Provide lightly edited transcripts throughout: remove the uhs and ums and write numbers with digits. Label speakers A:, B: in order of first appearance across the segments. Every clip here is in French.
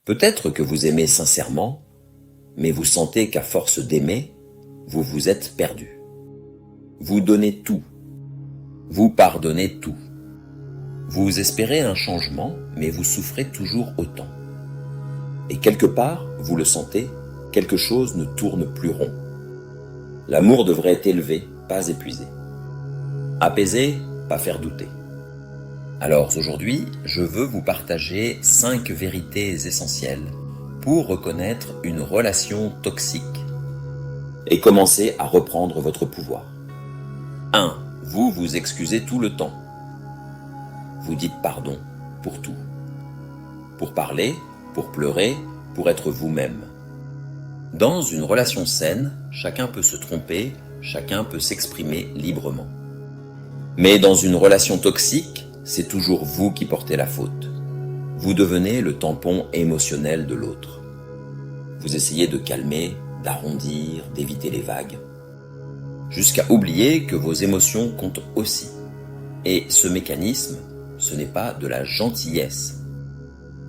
A: Peut-être que vous aimez sincèrement, mais vous sentez qu'à force d'aimer, vous vous êtes perdu. Vous donnez tout. Vous pardonnez tout. Vous espérez un changement, mais vous souffrez toujours autant. Et quelque part, vous le sentez, quelque chose ne tourne plus rond. L'amour devrait être élevé, pas épuisé. Apaisé, pas faire douter. Alors aujourd'hui, je veux vous partager 5 vérités essentielles pour reconnaître une relation toxique et commencer à reprendre votre pouvoir. 1. Vous vous excusez tout le temps. Vous dites pardon pour tout. Pour parler, pour pleurer, pour être vous-même. Dans une relation saine, chacun peut se tromper, chacun peut s'exprimer librement. Mais dans une relation toxique, c'est toujours vous qui portez la faute. Vous devenez le tampon émotionnel de l'autre. Vous essayez de calmer, d'arrondir, d'éviter les vagues, jusqu'à oublier que vos émotions comptent aussi. Et ce mécanisme, ce n'est pas de la gentillesse.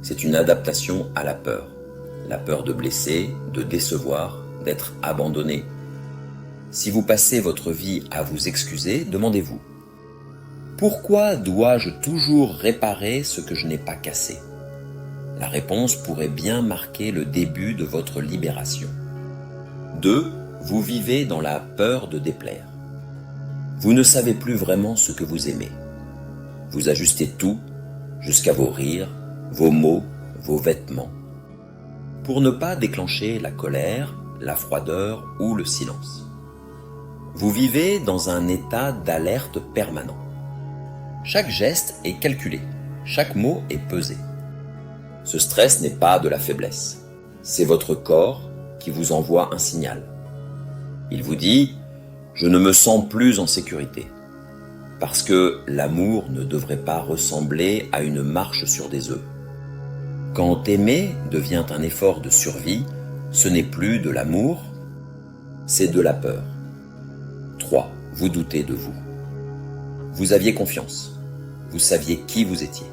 A: C'est une adaptation à la peur de blesser, de décevoir, d'être abandonné. Si vous passez votre vie à vous excuser, demandez-vous: pourquoi dois-je toujours réparer ce que je n'ai pas cassé? La réponse pourrait bien marquer le début de votre libération. 2. Vous vivez dans la peur de déplaire. Vous ne savez plus vraiment ce que vous aimez. Vous ajustez tout, jusqu'à vos rires, vos mots, vos vêtements, pour ne pas déclencher la colère, la froideur ou le silence. Vous vivez dans un état d'alerte permanent. Chaque geste est calculé, chaque mot est pesé. Ce stress n'est pas de la faiblesse, c'est votre corps qui vous envoie un signal. Il vous dit: je ne me sens plus en sécurité. Parce que l'amour ne devrait pas ressembler à une marche sur des œufs. Quand aimer devient un effort de survie, ce n'est plus de l'amour, c'est de la peur. 3. Vous doutez de vous. Vous aviez confiance. Vous saviez qui vous étiez.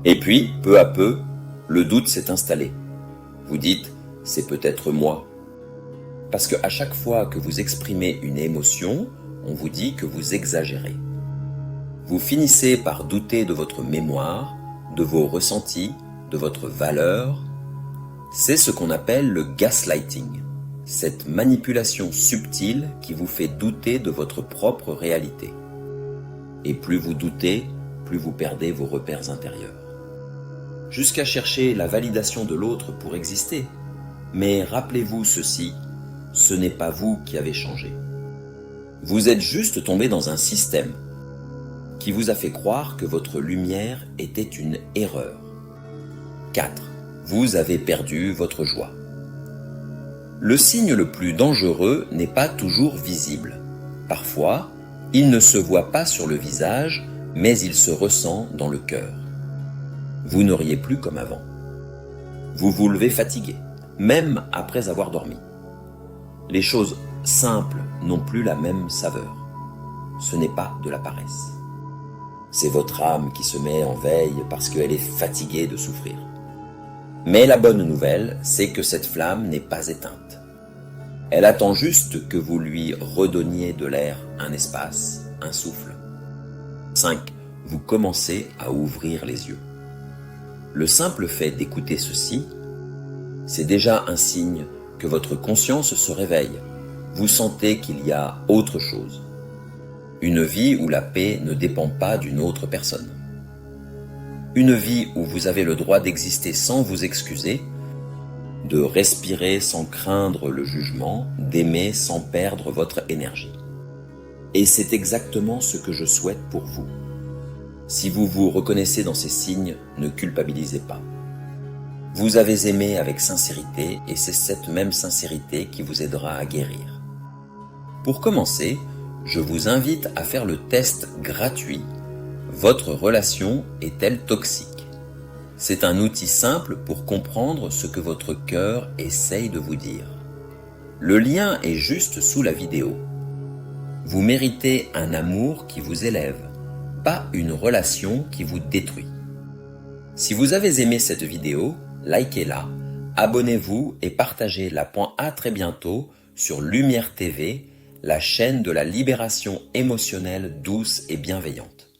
A: Et puis, peu à peu, le doute s'est installé. Vous dites: c'est peut-être moi. Parce qu'à chaque fois que vous exprimez une émotion, on vous dit que vous exagérez. Vous finissez par douter de votre mémoire, de vos ressentis, de votre valeur. C'est ce qu'on appelle le gaslighting, cette manipulation subtile qui vous fait douter de votre propre réalité. Et plus vous doutez, plus vous perdez vos repères intérieurs. Jusqu'à chercher la validation de l'autre pour exister. Mais rappelez-vous ceci, ce n'est pas vous qui avez changé. Vous êtes juste tombé dans un système qui vous a fait croire que votre lumière était une erreur. 4. Vous avez perdu votre joie. Le signe le plus dangereux n'est pas toujours visible. Parfois, il ne se voit pas sur le visage, mais il se ressent dans le cœur. Vous ne riez plus comme avant. Vous vous levez fatigué, même après avoir dormi. Les choses simples n'ont plus la même saveur. Ce n'est pas de la paresse. C'est votre âme qui se met en veille parce qu'elle est fatiguée de souffrir. Mais la bonne nouvelle, c'est que cette flamme n'est pas éteinte. Elle attend juste que vous lui redonniez de l'air, un espace, un souffle. 5. Vous commencez à ouvrir les yeux. Le simple fait d'écouter ceci, c'est déjà un signe que votre conscience se réveille. Vous sentez qu'il y a autre chose. Une vie où la paix ne dépend pas d'une autre personne. Une vie où vous avez le droit d'exister sans vous excuser, de respirer sans craindre le jugement, d'aimer sans perdre votre énergie. Et c'est exactement ce que je souhaite pour vous. Si vous vous reconnaissez dans ces signes, ne culpabilisez pas. Vous avez aimé avec sincérité et c'est cette même sincérité qui vous aidera à guérir. Pour commencer, je vous invite à faire le test gratuit. Votre relation est-elle toxique? C'est un outil simple pour comprendre ce que votre cœur essaye de vous dire. Le lien est juste sous la vidéo. Vous méritez un amour qui vous élève, pas une relation qui vous détruit. Si vous avez aimé cette vidéo, likez-la, abonnez-vous et partagez la. À très bientôt sur Lumière TV, la chaîne de la libération émotionnelle douce et bienveillante.